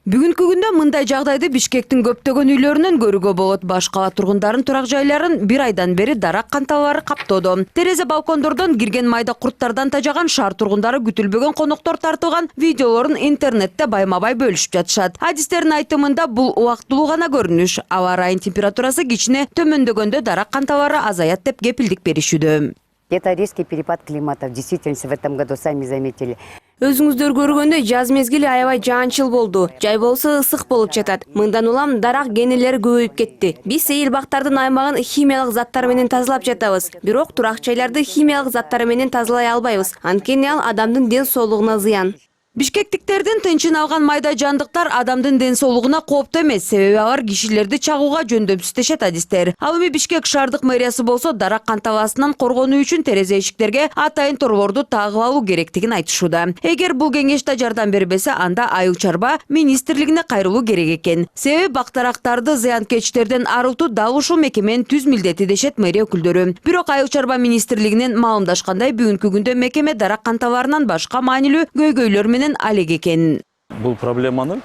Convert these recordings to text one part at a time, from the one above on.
Бүгүнкү күндө мындай жагдайды Бишкектин көптөгөн үйлөрүнөн көрүүгө болот. Баш кала тургундарын турак жайларын бир айдан бери дарак канталары каптоодо. Терезе балкондордон кирген майда курттардан тажаган шаар тургундары күтүлбөгөн коноктор тартылган видеолорун интернетте байма-бай бөлүшүп жатышат. Адистердин айтымында бул убактылуу гана көрүнүш. Аба ырайынын температурасы кичине төмөндөгөндө дарак канталары азаят деп кепилдик беришүүдө. Это резкий перепад климата. В действительности в этом году сами заметили. Өзүңүздөр көргөндөй жаз мезгили аябай жаанчыл болду. Жай болсо ысык болуп жатат. Мындан улам дарак генелери көбөйүп кетти. Биз сейил бактардын аймагын химиялык заттар менен тазалап жатабыз. Бирок турак жайларды химиялык заттар менен тазалай албайбыз. Анткени ал адамдын ден соолугуна зыян. Бишкектиктердин тынчын алган майда жандыктар адамдын ден соолугуна кооптуу эмес, себеби алар кишилерди чагууга жөндөмсүз дешет адистер. Ал эми Бишкек шаардык мэриясы болсо дарак канталасынан коргонуу үчүн терезе эшиктерге атайын торборду тагып алуу керектигин айтышууда. Эгер бул кеңеш да жардам бербесе, анда айыл чарба министрлигине кайрылуу керек экен. Себеби бактарактарды зыянкечтерден арылтуу дал ушул мекеменин түз милдети дешет мэрия өкүлдөрү. Бирок айыл чарба министрлигинен маалымдашкандай, бүгүнкү күндө мекеме дарак канталарынан башка маанилүү көйгөйлөр менен алек экен. Бул проблеманы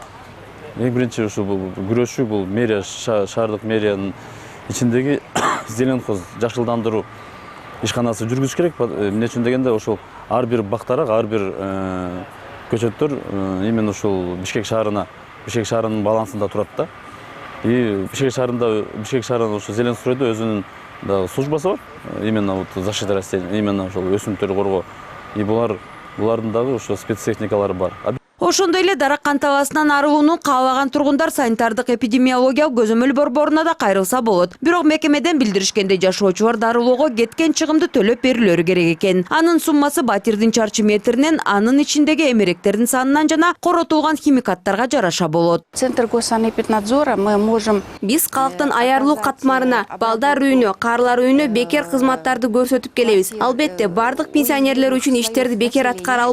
эң биринчи ушу күрөшүү бул мэрия, шаардык мэриянын ичиндеги зеленхоз жашылдандыруу ишканасы жүргүзүш керек. Эмне үчүн дегенде ошол ар бир бактарак, ар бир көчөттөр именно ушул Бишкек шаарынын балансында турат да. И Бишкек шаарынын ошо зелен стройдо өзүнүн службасы бар. Именно защита растений, именно ошол өсүмдүктөрдү коргоо. И булардын дагы ошо спецтехникалары бар. Ошондой эле дарак канталасынан арылууну каалаган тургундар санитардык эпидемиологиялык көзөмөл борборуна да кайрылса болот. Бирок мекемеден билдиришкендей жашоочулар дарылоого кеткен чыгымды төлөп берилөрү керек экен. Анын суммасы батирдин чарчы метринен, анын ичиндеги эмеректердин санынан жана коротулган химикаттарга жараша болот. Центр госсанэпиднадзора мы можем... Биз калктын аярлуу катмарына, балдар үйүнө, карлар үйүнө бекер кызматтарды көрсөтүп келебиз. Албетте, бардык пенсионерлер үчүн иштерди бекер аткара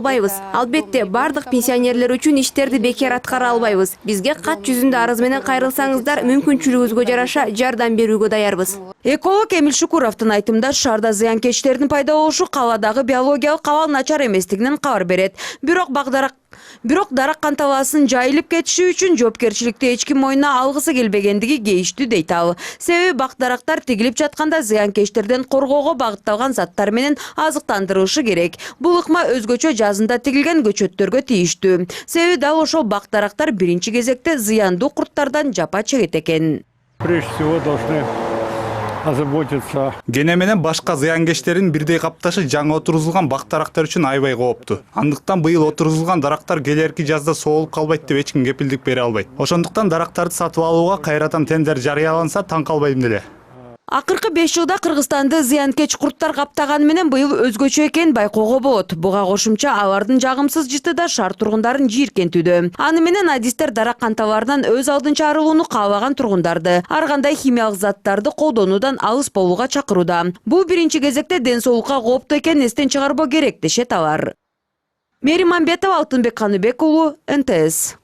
албайбыз. Бизге кат жүзүндө арыз менен кайрылсаңыздар, мүмкүнчүлүгүбүзгө жараша жардам берүүгө даярбыз. Эколог Эмил Шукуровдун айтымында, шаарда зыянкечтердин пайда болушу кааладагы биологиялык абал начар эместигинен кабар берет. Бирок дарак канталасын жайылып кетиши үчүн жоопкерчиликти эч ким мойнуна алгысы келбегендиги кейиштүү дейт ал. Себеби бактарактар тигилип жатканда зыянкечтерден коргоого багытталган заттар менен азыктандырылышы керек. Бул ыкма өзгөчө жазында тигилген көчөттөргө тийиштүү. Себеби дал ошол бактарактар биринчи кезекте зыяндуу курттардан жапа чегет экен. Прежде всего должны озаботиться. Гене менен башка зыянкечтерин бирдей капташы жаңы отургузулган бактарактар үчүн аябай кооптуу. Андыктан быйыл отургузулган дарактар келерки жазда соолуп калбайт деп эч ким кепилдик бере албайт. Ошондуктан дарактарды сатып алууга кайрадан тендер жарыяланса таң калбайм деле. Акыркы 5 жылда Кыргызстанды зыянкеч курттар каптаганы менен быйыл өзгөчө экенин байкоого болот. Буга кошумча алардын жагымсыз жыты да шаар тургундарын жийиркентүүдө. Аны менен адистер дарак канталарынан өз алдынча арылууну каалаган тургундарды ар кандай химиялык заттарды колдонуудан алыс болууга чакырууда. Бул биринчи кезекте ден соолукка кооптуу экенин эстен чыгарбоо керек дешет алар. Мээрим Мамбетова, Алтынбек Каныбек уулу, НТС.